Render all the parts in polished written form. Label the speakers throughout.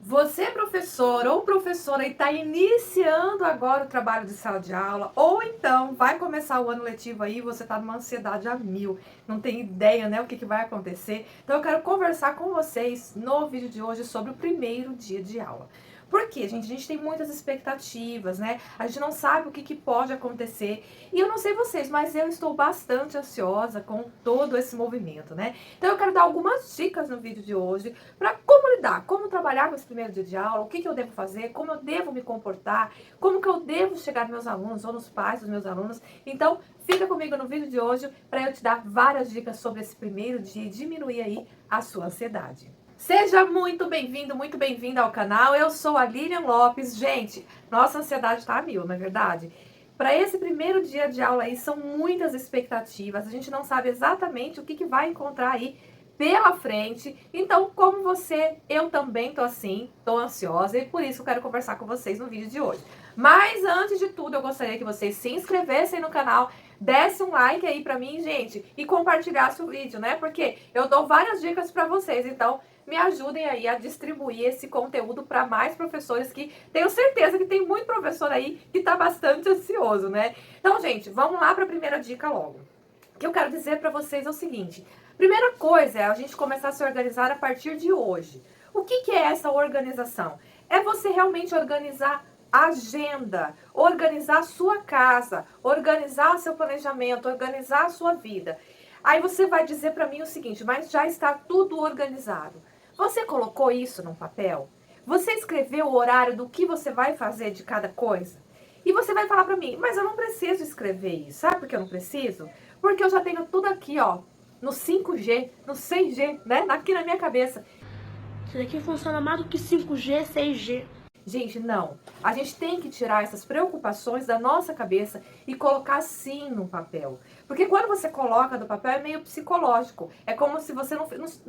Speaker 1: Você é professor ou professora e está iniciando agora o trabalho de sala de aula, ou então vai começar o ano letivo aí, você está numa ansiedade a mil, não tem ideia, né, o que vai acontecer. Então eu quero conversar com vocês no vídeo de hoje sobre o primeiro dia de aula. Por quê, gente? A gente tem muitas expectativas, né? A gente não sabe o que pode acontecer. E eu não sei vocês, mas eu estou bastante ansiosa com todo esse movimento, né? Então eu quero dar algumas dicas no vídeo de hoje para como lidar, como trabalhar com esse primeiro dia de aula, o que eu devo fazer, como eu devo me comportar, como que eu devo chegar nos meus alunos ou nos pais dos meus alunos. Então, fica comigo no vídeo de hoje para eu te dar várias dicas sobre esse primeiro dia e diminuir aí a sua ansiedade. Seja muito bem-vinda ao canal. Eu sou a Lilian Lopes. Gente, nossa ansiedade tá a mil, não é verdade? Para esse primeiro dia de aula aí, são muitas expectativas. A gente não sabe exatamente o que vai encontrar aí pela frente. Então, como você, eu também tô assim, tô ansiosa e por isso eu quero conversar com vocês no vídeo de hoje. Mas antes de tudo, eu gostaria que vocês se inscrevessem no canal, desse um like aí pra mim, gente, e compartilhasse o vídeo, né? Porque eu dou várias dicas pra vocês, então me ajudem aí a distribuir esse conteúdo para mais professores, que tenho certeza que tem muito professor aí que tá bastante ansioso, né? Então, gente, vamos lá para a primeira dica logo. O que eu quero dizer para vocês é o seguinte: primeira coisa é a gente começar a se organizar a partir de hoje. O que é essa organização? É você realmente organizar a agenda, organizar a sua casa, organizar o seu planejamento, organizar a sua vida. Aí você vai dizer para mim o seguinte: mas já está tudo organizado. Você colocou isso num papel? Você escreveu o horário do que você vai fazer de cada coisa? E você vai falar para mim: mas eu não preciso escrever isso. Sabe por que eu não preciso? Porque eu já tenho tudo aqui, ó, no 5G, no 6G, né? Aqui na minha cabeça.
Speaker 2: Isso daqui funciona mais do que 5G, 6G.
Speaker 1: Gente, não. A gente tem que tirar essas preocupações da nossa cabeça e colocar sim no papel. Porque quando você coloca no papel é meio psicológico. É como se você não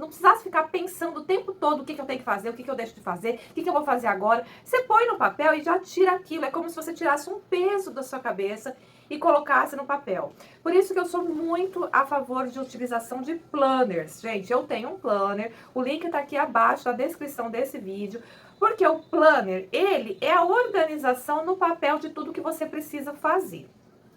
Speaker 1: precisasse ficar pensando o tempo todo o que eu tenho que fazer, o que eu deixo de fazer, o que eu vou fazer agora. Você põe no papel e já tira aquilo. É como se você tirasse um peso da sua cabeça e colocasse no papel. Por isso que eu sou muito a favor de utilização de planners. Gente, eu tenho um planner, o link tá aqui abaixo na descrição desse vídeo, porque o planner, ele é a organização no papel de tudo que você precisa fazer.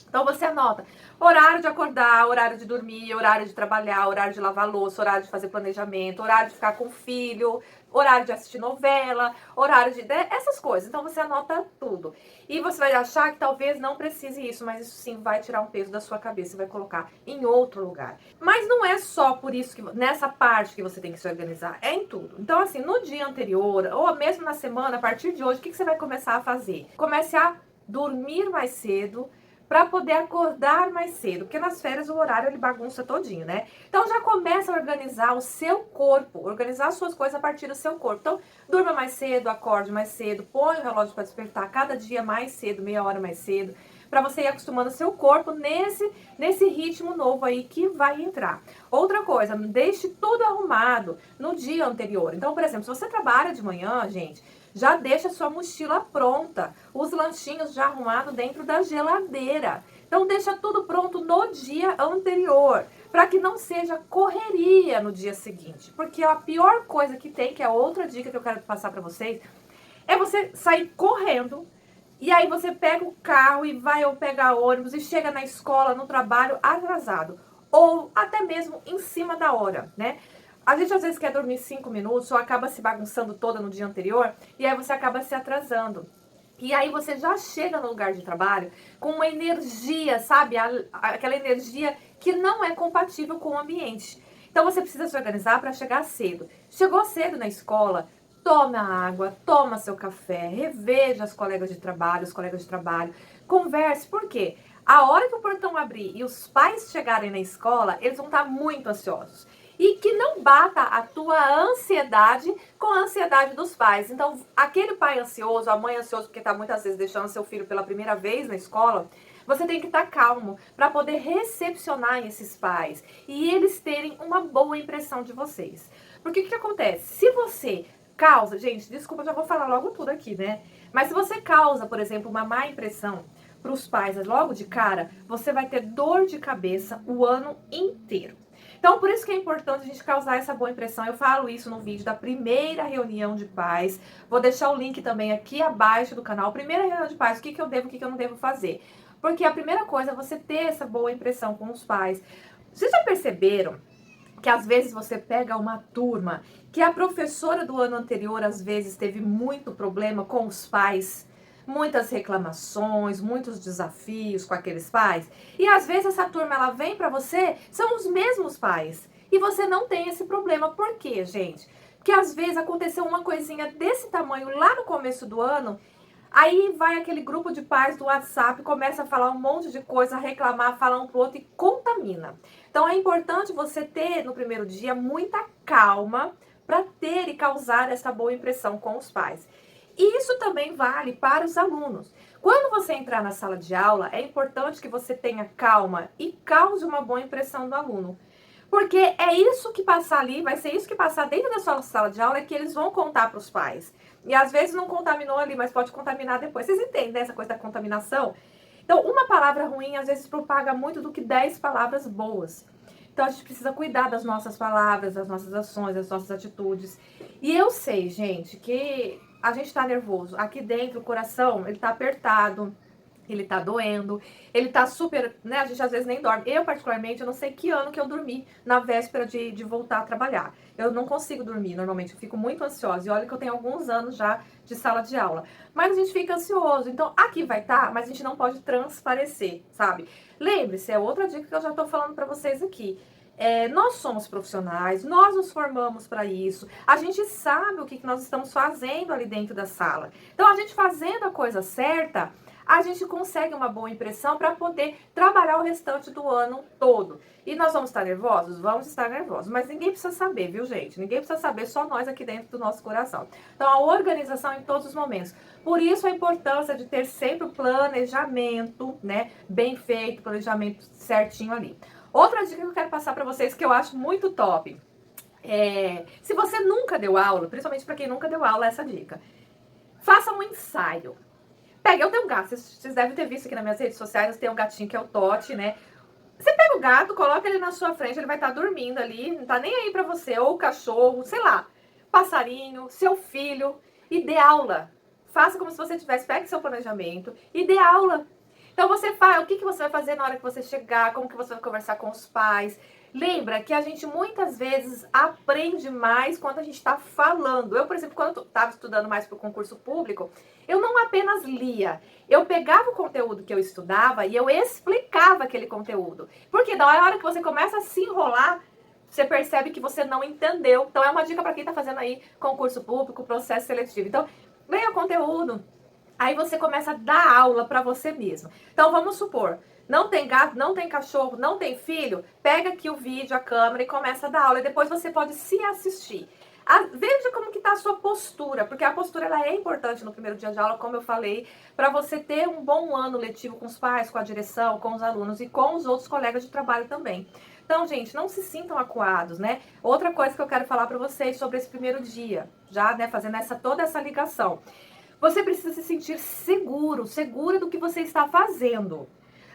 Speaker 1: Então você anota horário de acordar, horário de dormir, horário de trabalhar, horário de lavar louça, horário de fazer planejamento, horário de ficar com o filho, horário de assistir novela, horário de... essas coisas. Então você anota tudo. E você vai achar que talvez não precise isso, mas isso sim vai tirar um peso da sua cabeça e vai colocar em outro lugar. Mas não é só por isso que nessa parte que você tem que se organizar, é em tudo. Então assim, no dia anterior, ou mesmo na semana, a partir de hoje, o que você vai começar a fazer? Comece a dormir mais cedo, para poder acordar mais cedo, porque nas férias o horário ele bagunça todinho, né? Então já começa a organizar o seu corpo, organizar as suas coisas a partir do seu corpo. Então, durma mais cedo, acorde mais cedo, põe o relógio para despertar cada dia mais cedo, meia hora mais cedo, para você ir acostumando o seu corpo nesse ritmo novo aí que vai entrar. Outra coisa, deixe tudo arrumado no dia anterior. Então, por exemplo, se você trabalha de manhã, gente, já deixa a sua mochila pronta, os lanchinhos já arrumados dentro da geladeira. Então deixa tudo pronto no dia anterior, para que não seja correria no dia seguinte. Porque a pior coisa que tem, que é outra dica que eu quero passar para vocês, é você sair correndo e aí você pega o carro e vai ou pegar ônibus e chega na escola, no trabalho atrasado, ou até mesmo em cima da hora, né? A gente às vezes quer dormir 5 minutos ou acaba se bagunçando toda no dia anterior e aí você acaba se atrasando. E aí você já chega no lugar de trabalho com uma energia, sabe? Aquela energia que não é compatível com o ambiente. Então você precisa se organizar para chegar cedo. Chegou cedo na escola, toma água, toma seu café, reveja as colegas de trabalho, os colegas de trabalho, converse. Por quê? A hora que o portão abrir e os pais chegarem na escola, eles vão estar muito ansiosos. E que não bata a tua ansiedade com a ansiedade dos pais. Então, aquele pai ansioso, a mãe ansiosa, porque está muitas vezes deixando seu filho pela primeira vez na escola, você tem que estar calmo para poder recepcionar esses pais e eles terem uma boa impressão de vocês. Porque o que acontece? Se você causa... Gente, desculpa, eu já vou falar logo tudo aqui, né? Mas se você causa, por exemplo, uma má impressão para os pais logo de cara, você vai ter dor de cabeça o ano inteiro. Então, por isso que é importante a gente causar essa boa impressão. Eu falo isso no vídeo da primeira reunião de pais. Vou deixar o link também aqui abaixo do canal. Primeira reunião de pais, o que eu devo, o que eu não devo fazer. Porque a primeira coisa é você ter essa boa impressão com os pais. Vocês já perceberam que às vezes você pega uma turma que a professora do ano anterior às vezes teve muito problema com os pais, muitas reclamações, muitos desafios com aqueles pais, e às vezes essa turma ela vem para você, são os mesmos pais, e você não tem esse problema. Por quê, gente? Porque às vezes aconteceu uma coisinha desse tamanho lá no começo do ano. Aí vai aquele grupo de pais do WhatsApp, começa a falar um monte de coisa, reclamar, falar um pro outro e contamina. Então é importante você ter no primeiro dia muita calma para ter e causar essa boa impressão com os pais. E isso também vale para os alunos. Quando você entrar na sala de aula, é importante que você tenha calma e cause uma boa impressão do aluno. Porque é isso que passar ali, vai ser isso que passar dentro da sua sala de aula, é que eles vão contar para os pais. E às vezes não contaminou ali, mas pode contaminar depois. Vocês entendem, né, essa coisa da contaminação? Então, uma palavra ruim às vezes propaga muito do que 10 palavras boas. Então, a gente precisa cuidar das nossas palavras, das nossas ações, das nossas atitudes. E eu sei, gente, que a gente tá nervoso. Aqui dentro, o coração, ele tá apertado. Ele tá doendo, ele tá super, né, a gente às vezes nem dorme. Eu, particularmente, eu não sei que ano que eu dormi na véspera de voltar a trabalhar. Eu não consigo dormir, normalmente, eu fico muito ansiosa. E olha que eu tenho alguns anos já de sala de aula. Mas a gente fica ansioso, então aqui vai estar, mas a gente não pode transparecer, sabe? Lembre-se, é outra dica que eu já tô falando pra vocês aqui. Nós somos profissionais, nós nos formamos para isso, a gente sabe o que nós estamos fazendo ali dentro da sala. Então, a gente fazendo a coisa certa, a gente consegue uma boa impressão para poder trabalhar o restante do ano todo. E nós vamos estar nervosos? Vamos estar nervosos, mas ninguém precisa saber, viu, gente? Ninguém precisa saber, só nós aqui dentro do nosso coração. Então, a organização em todos os momentos. Por isso, a importância de ter sempre o planejamento, né, bem feito, planejamento certinho ali. Outra dica que eu quero passar para vocês, que eu acho muito top, se você nunca deu aula, principalmente para quem nunca deu aula, essa dica. Faça um ensaio. Eu tenho um gato, vocês devem ter visto aqui nas minhas redes sociais, tem um gatinho que é o Totti, né? Você pega o gato, coloca ele na sua frente, ele vai estar dormindo ali, não tá nem aí pra você, ou o cachorro, sei lá, passarinho, seu filho, e dê aula. Faça como se você tivesse, pegue seu planejamento e dê aula. Então você faz, o que você vai fazer na hora que você chegar, como que você vai conversar com os pais. Lembra que a gente muitas vezes aprende mais quando a gente está falando. Eu, por exemplo, quando eu estava estudando mais para o concurso público, eu não apenas lia, eu pegava o conteúdo que eu estudava e eu explicava aquele conteúdo. Porque na hora que você começa a se enrolar, você percebe que você não entendeu. Então é uma dica para quem está fazendo aí concurso público, processo seletivo. Então, leia o conteúdo. Aí você começa a dar aula para você mesmo. Então vamos supor, não tem gato, não tem cachorro, não tem filho, pega aqui o vídeo, a câmera e começa a dar aula. E depois você pode se assistir. Veja como que tá a sua postura, porque a postura ela é importante no primeiro dia de aula, como eu falei, para você ter um bom ano letivo com os pais, com a direção, com os alunos e com os outros colegas de trabalho também. Então, gente, não se sintam acuados, né? Outra coisa que eu quero falar para vocês sobre esse primeiro dia, já, né, fazendo toda essa ligação. Você precisa se sentir segura do que você está fazendo.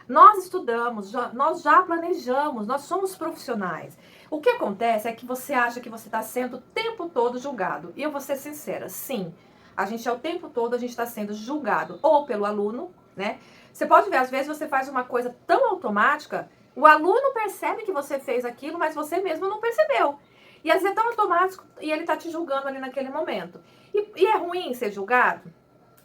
Speaker 1: Nós estudamos, nós já planejamos, nós somos profissionais. O que acontece é que você acha que você está sendo o tempo todo julgado. E eu vou ser sincera, sim. A gente o tempo todo a gente está sendo julgado. Ou pelo aluno, né? Você pode ver, às vezes você faz uma coisa tão automática, o aluno percebe que você fez aquilo, mas você mesmo não percebeu. E às vezes é tão automático e ele está te julgando ali naquele momento. E é ruim ser julgado?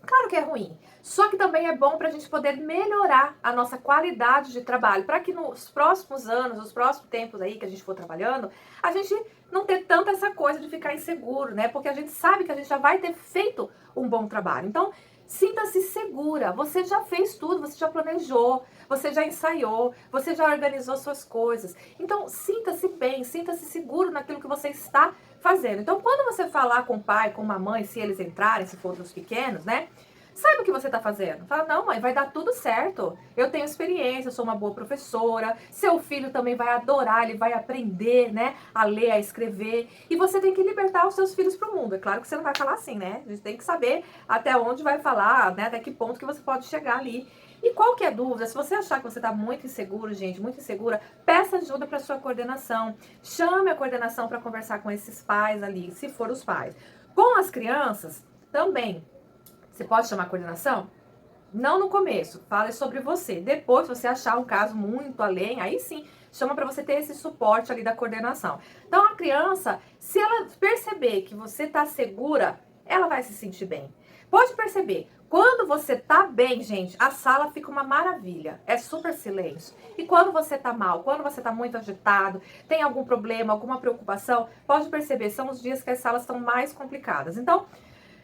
Speaker 1: Claro que é ruim. Só que também é bom para a gente poder melhorar a nossa qualidade de trabalho. Para que nos próximos anos, nos próximos tempos aí que a gente for trabalhando, a gente não ter tanta essa coisa de ficar inseguro, né? Porque a gente sabe que a gente já vai ter feito um bom trabalho. Então, sinta-se segura. Você já fez tudo, você já planejou, você já ensaiou, você já organizou suas coisas. Então, sinta-se bem, sinta-se seguro naquilo que você está fazendo. Então, quando você falar com o pai, com a mãe, se eles entrarem, se for dos pequenos, né? Saiba o que você está fazendo. Fala, não, mãe, vai dar tudo certo. Eu tenho experiência, eu sou uma boa professora. Seu filho também vai adorar, ele vai aprender, né, a ler, a escrever. E você tem que libertar os seus filhos para o mundo. É claro que você não vai falar assim, né? A gente tem que saber até onde vai falar, né, até que ponto que você pode chegar ali. E qualquer dúvida, se você achar que você está muito inseguro, gente, muito insegura, peça ajuda para sua coordenação. Chame a coordenação para conversar com esses pais ali, se for os pais. Com as crianças, também. Você pode chamar a coordenação? Não no começo, fale sobre você. Depois, se você achar um caso muito além, aí sim, chama para você ter esse suporte ali da coordenação. Então, a criança, se ela perceber que você está segura, ela vai se sentir bem. Pode perceber, quando você tá bem, gente, a sala fica uma maravilha. É super silêncio. E quando você tá mal, quando você tá muito agitado, tem algum problema, alguma preocupação, pode perceber, são os dias que as salas estão mais complicadas. Então,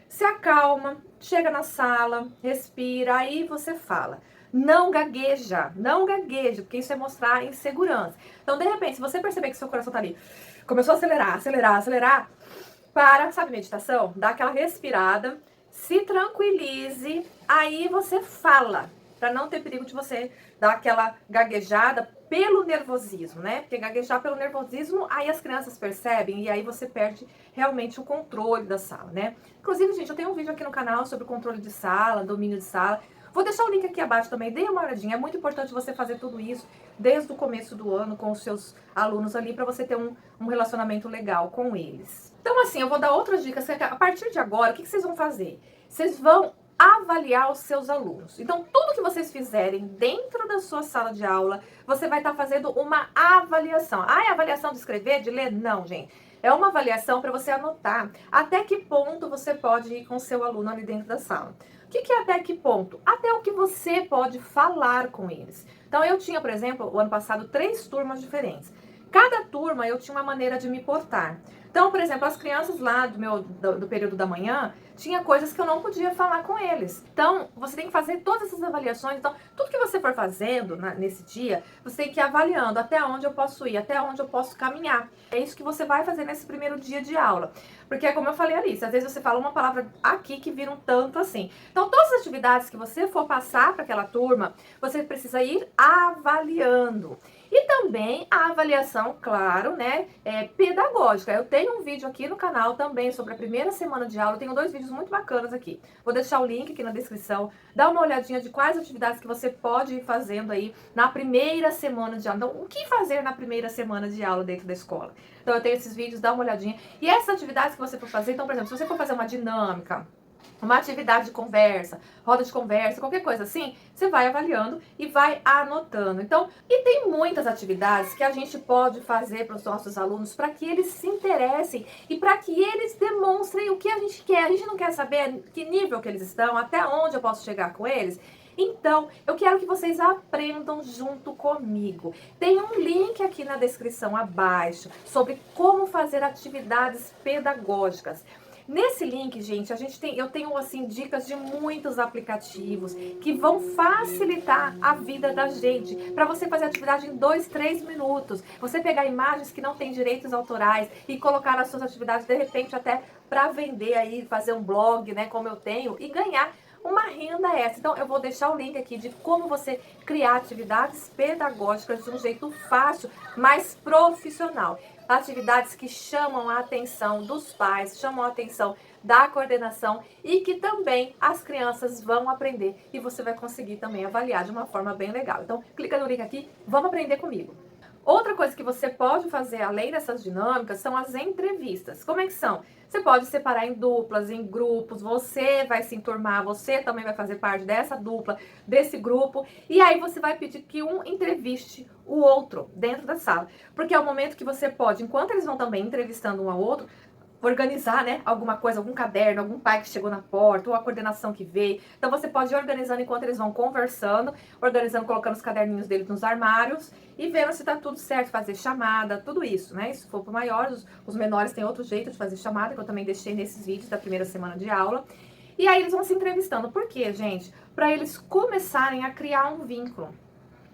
Speaker 1: se acalma, chega na sala, respira, aí você fala. Não gagueja, porque isso é mostrar insegurança. Então, de repente, se você perceber que seu coração tá ali, começou a acelerar, para, sabe, meditação? Dá aquela respirada, se tranquilize, aí você fala, para não ter perigo de você dar aquela gaguejada pelo nervosismo, né? Porque gaguejar pelo nervosismo, aí as crianças percebem e aí você perde realmente o controle da sala, né? Inclusive, gente, eu tenho um vídeo aqui no canal sobre controle de sala, domínio de sala. Vou deixar o link aqui abaixo também, dê uma olhadinha. É muito importante você fazer tudo isso desde o começo do ano com os seus alunos ali, para você ter um relacionamento legal com eles. Então, assim, eu vou dar outras dicas. A partir de agora, o que vocês vão fazer? Vocês vão avaliar os seus alunos. Então, tudo que vocês fizerem dentro da sua sala de aula, você vai estar fazendo uma avaliação. Ah, é avaliação de escrever, de ler? Não, gente. É uma avaliação para você anotar até que ponto você pode ir com o seu aluno ali dentro da sala. O que é até que ponto? Até o que você pode falar com eles. Então, eu tinha, por exemplo, o ano passado, 3 turmas diferentes. Cada turma eu tinha uma maneira de me portar. Então, por exemplo, as crianças lá do período da manhã, tinha coisas que eu não podia falar com eles. Então, você tem que fazer todas essas avaliações. Então, tudo que você for fazendo nesse dia, você tem que ir avaliando até onde eu posso ir, até onde eu posso caminhar. É isso que você vai fazer nesse primeiro dia de aula. Porque é como eu falei ali, às vezes você fala uma palavra aqui que vira um tanto assim. Então, todas as atividades que você for passar para aquela turma, você precisa ir avaliando. E também a avaliação, claro, né, pedagógica. Eu tenho um vídeo aqui no canal também sobre a primeira semana de aula. Eu tenho 2 vídeos muito bacanas aqui. Vou deixar o link aqui na descrição. Dá uma olhadinha de quais atividades que você pode ir fazendo aí na primeira semana de aula. Então, o que fazer na primeira semana de aula dentro da escola? Então, eu tenho esses vídeos, dá uma olhadinha. E essas atividades que você for fazer, então, por exemplo, se você for fazer uma dinâmica, uma atividade de conversa, roda de conversa, qualquer coisa assim, você vai avaliando e vai anotando. Então, e tem muitas atividades que a gente pode fazer para os nossos alunos para que eles se interessem e para que eles demonstrem o que a gente quer. A gente não quer saber que nível que eles estão, até onde eu posso chegar com eles. Então, eu quero que vocês aprendam junto comigo. Tem um link aqui na descrição abaixo sobre como fazer atividades pedagógicas. Nesse link, gente, eu tenho assim dicas de muitos aplicativos que vão facilitar a vida da gente, para você fazer atividade em 2, 3 minutos. Você pegar imagens que não têm direitos autorais e colocar nas suas atividades, de repente até para vender aí, fazer um blog, né, como eu tenho, e ganhar uma renda extra. Então, eu vou deixar o link aqui de como você criar atividades pedagógicas de um jeito fácil, mas profissional. Atividades que chamam a atenção dos pais, chamam a atenção da coordenação e que também as crianças vão aprender e você vai conseguir também avaliar de uma forma bem legal. Então, clica no link aqui, vamos aprender comigo. Outra coisa que você pode fazer, além dessas dinâmicas, são as entrevistas. Como é que são? Você pode separar em duplas, em grupos, você vai se enturmar, você também vai fazer parte dessa dupla, desse grupo, e aí você vai pedir que um entreviste o outro dentro da sala. Porque é o momento que você pode, enquanto eles vão também entrevistando um ao outro, organizar, né, alguma coisa, algum caderno, algum pai que chegou na porta, ou a coordenação que veio. Então você pode ir organizando enquanto eles vão conversando, organizando, colocando os caderninhos deles nos armários e vendo se tá tudo certo, fazer chamada, tudo isso, né? Se for para maiores, os menores têm outro jeito de fazer chamada, que eu também deixei nesses vídeos da primeira semana de aula. E aí eles vão se entrevistando. Por quê, gente? Para eles começarem a criar um vínculo.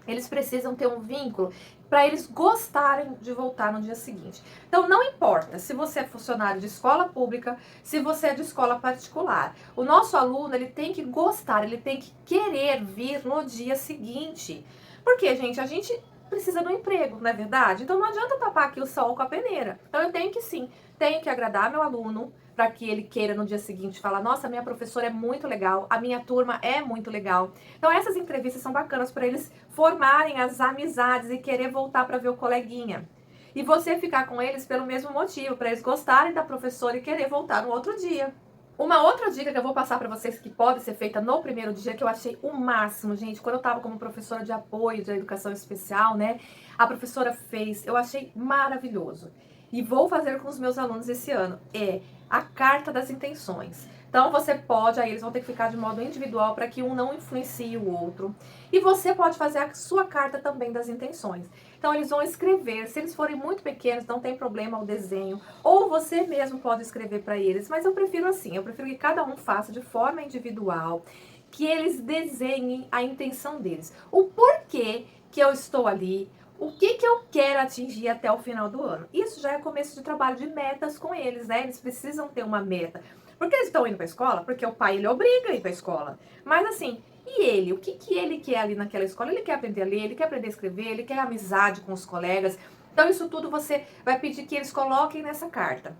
Speaker 1: Eles precisam ter um vínculo para eles gostarem de voltar no dia seguinte. Então, não importa se você é funcionário de escola pública, se você é de escola particular. O nosso aluno, ele tem que gostar, ele tem que querer vir no dia seguinte. Porque, gente, a gente precisa do emprego, não é verdade? Então, não adianta tapar aqui o sol com a peneira. Então, eu tenho que sim, tenho que agradar meu aluno, para que ele queira no dia seguinte falar, nossa, minha professora é muito legal, a minha turma é muito legal. Então essas entrevistas são bacanas para eles formarem as amizades e querer voltar para ver o coleguinha. E você ficar com eles pelo mesmo motivo, para eles gostarem da professora e querer voltar no outro dia. Uma outra dica que eu vou passar para vocês que pode ser feita no primeiro dia, que eu achei o máximo, gente, quando eu estava como professora de apoio de educação especial, né, a professora fez, eu achei maravilhoso. E vou fazer com os meus alunos esse ano, é a carta das intenções. Então você pode, aí eles vão ter que ficar de modo individual para que um não influencie o outro. E você pode fazer a sua carta também das intenções. Então eles vão escrever, se eles forem muito pequenos, não tem problema o desenho, ou você mesmo pode escrever para eles, mas eu prefiro assim, eu prefiro que cada um faça de forma individual, que eles desenhem a intenção deles. O porquê que eu estou ali, o que eu quero atingir até o final do ano. Isso já é começo de trabalho de metas com eles, né? Eles precisam ter uma meta. Porque eles estão indo para a escola? Porque o pai, ele obriga a ir para a escola. Mas assim, e ele? O que ele quer ali naquela escola? Ele quer aprender a ler, ele quer aprender a escrever, ele quer amizade com os colegas. Então isso tudo você vai pedir que eles coloquem nessa carta.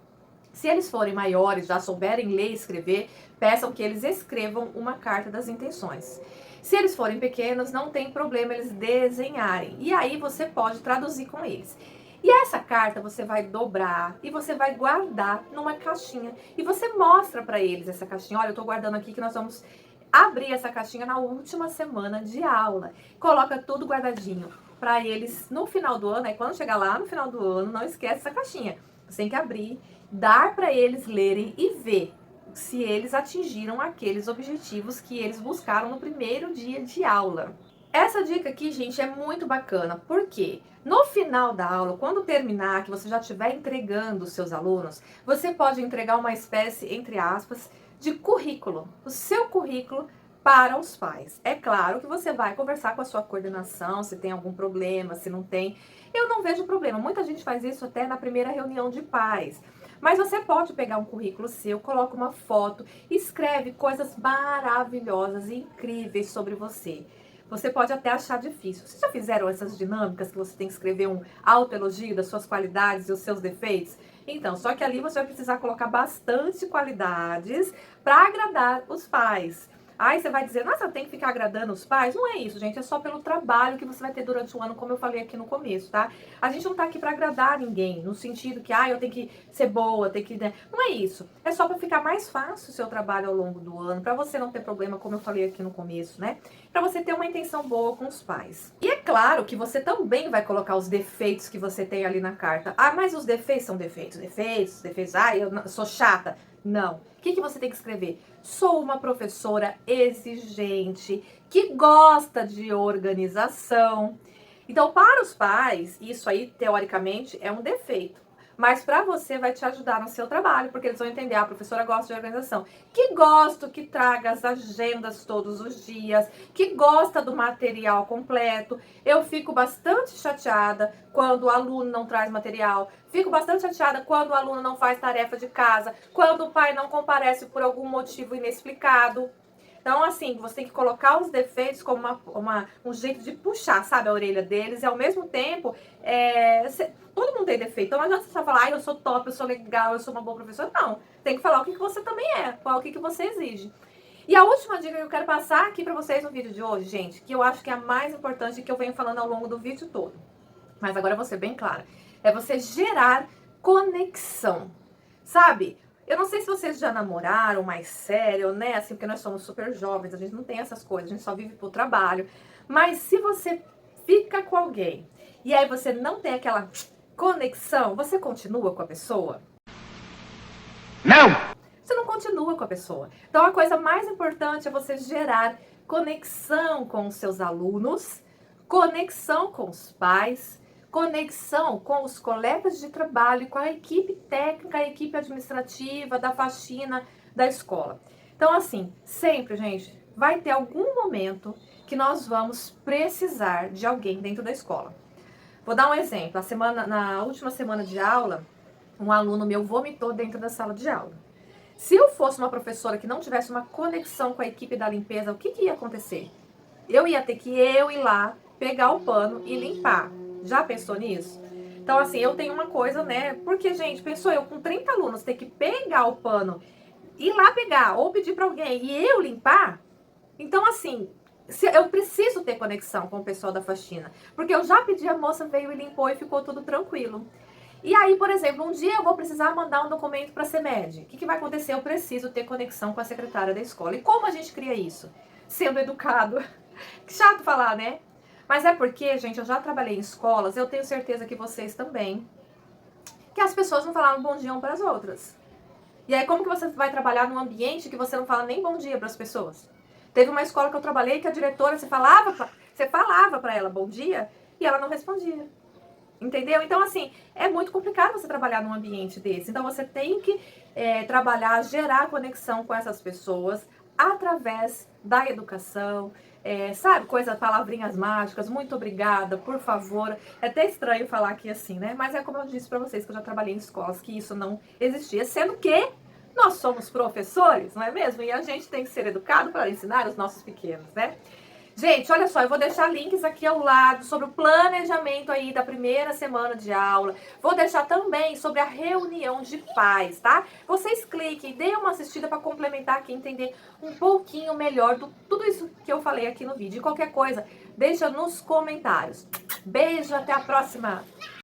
Speaker 1: Se eles forem maiores, já souberem ler e escrever, peçam que eles escrevam uma carta das intenções. Se eles forem pequenos, não tem problema eles desenharem. E aí você pode traduzir com eles. E essa carta você vai dobrar e você vai guardar numa caixinha. E você mostra para eles essa caixinha. Olha, eu estou guardando aqui que nós vamos abrir essa caixinha na última semana de aula. Coloca tudo guardadinho para eles no final do ano. Aí quando chegar lá no final do ano, não esquece essa caixinha. Você tem que abrir, dar para eles lerem e ver se eles atingiram aqueles objetivos que eles buscaram no primeiro dia de aula. Essa dica aqui, gente, é muito bacana, porque no final da aula, quando terminar, que você já estiver entregando os seus alunos, você pode entregar uma espécie, entre aspas, de currículo, o seu currículo para os pais. É claro que você vai conversar com a sua coordenação, se tem algum problema, se não tem. Eu não vejo problema, muita gente faz isso até na primeira reunião de pais. Mas você pode pegar um currículo seu, coloca uma foto, escreve coisas maravilhosas e incríveis sobre você. Você pode até achar difícil. Vocês já fizeram essas dinâmicas que você tem que escrever um autoelogio das suas qualidades e os seus defeitos? Então, só que ali você vai precisar colocar bastante qualidades para agradar os pais. Aí você vai dizer, nossa, tem que ficar agradando os pais? Não é isso, gente, é só pelo trabalho que você vai ter durante o ano, como eu falei aqui no começo, tá? A gente não tá aqui pra agradar ninguém, no sentido que, eu tenho que ser boa, tem que... Não é isso, é só pra ficar mais fácil o seu trabalho ao longo do ano, pra você não ter problema, como eu falei aqui no começo, né? Pra você ter uma intenção boa com os pais. E é claro que você também vai colocar os defeitos que você tem ali na carta. Mas os defeitos são defeitos, eu sou chata. Não. O que você tem que escrever? Sou uma professora exigente, que gosta de organização. Então, para os pais, isso aí, teoricamente, é um defeito. Mas para você vai te ajudar no seu trabalho, porque eles vão entender, a professora gosta de organização. Que gosta que traga as agendas todos os dias, que gosta do material completo. Eu fico bastante chateada quando o aluno não traz material. Fico bastante chateada quando o aluno não faz tarefa de casa, quando o pai não comparece por algum motivo inexplicado. Então, assim, você tem que colocar os defeitos como um jeito de puxar, sabe, a orelha deles. E, ao mesmo tempo, todo mundo tem defeito. Então, não adianta você só falar, eu sou top, eu sou legal, eu sou uma boa professora. Não, tem que falar o que você também é, qual o que você exige. E a última dica que eu quero passar aqui pra vocês no vídeo de hoje, gente, que eu acho que é a mais importante que eu venho falando ao longo do vídeo todo. Mas agora eu vou ser bem clara. É você gerar conexão, sabe? Eu não sei se vocês já namoraram mais sério, né? Assim, porque nós somos super jovens, a gente não tem essas coisas, a gente só vive pro trabalho. Mas se você fica com alguém e aí você não tem aquela conexão, você continua com a pessoa? Não! Você não continua com a pessoa. Então a coisa mais importante é você gerar conexão com os seus alunos, conexão com os pais, conexão com os colegas de trabalho, com a equipe técnica, a equipe administrativa, da faxina, da escola. Então, assim, sempre, gente, vai ter algum momento que nós vamos precisar de alguém dentro da escola. Vou dar um exemplo. Na última semana de aula, um aluno meu vomitou dentro da sala de aula. Se eu fosse uma professora que não tivesse uma conexão com a equipe da limpeza, o que ia acontecer? Eu ia ter que ir lá, pegar o pano e limpar. Já pensou nisso? Então, assim, eu tenho uma coisa, né? Porque, gente, pensou eu com 30 alunos ter que pegar o pano, ir lá pegar ou pedir para alguém e eu limpar? Então, assim, eu preciso ter conexão com o pessoal da faxina. Porque eu já pedi, a moça veio e limpou e ficou tudo tranquilo. E aí, por exemplo, um dia eu vou precisar mandar um documento para a CEMED. O que vai acontecer? Eu preciso ter conexão com a secretária da escola. E como a gente cria isso? Sendo educado. Que chato falar, né? Mas é porque, gente, eu já trabalhei em escolas, eu tenho certeza que vocês também, que as pessoas não falavam bom dia umas para as outras. E aí, como que você vai trabalhar num ambiente que você não fala nem bom dia para as pessoas? Teve uma escola que eu trabalhei que a diretora, você falava para ela bom dia e ela não respondia. Entendeu? Então, assim, é muito complicado você trabalhar num ambiente desse. Então, você tem que trabalhar, gerar conexão com essas pessoas através da educação, sabe? Palavrinhas mágicas, muito obrigada, por favor. É até estranho falar aqui assim, né? Mas é como eu disse pra vocês, que eu já trabalhei em escolas, que isso não existia, sendo que nós somos professores, não é mesmo? E a gente tem que ser educado para ensinar os nossos pequenos, né? Gente, olha só, eu vou deixar links aqui ao lado sobre o planejamento aí da primeira semana de aula. Vou deixar também sobre a reunião de pais, tá? Vocês cliquem, deem uma assistida para complementar aqui, entender um pouquinho melhor do tudo isso que eu falei aqui no vídeo. E qualquer coisa, deixa nos comentários. Beijo, até a próxima!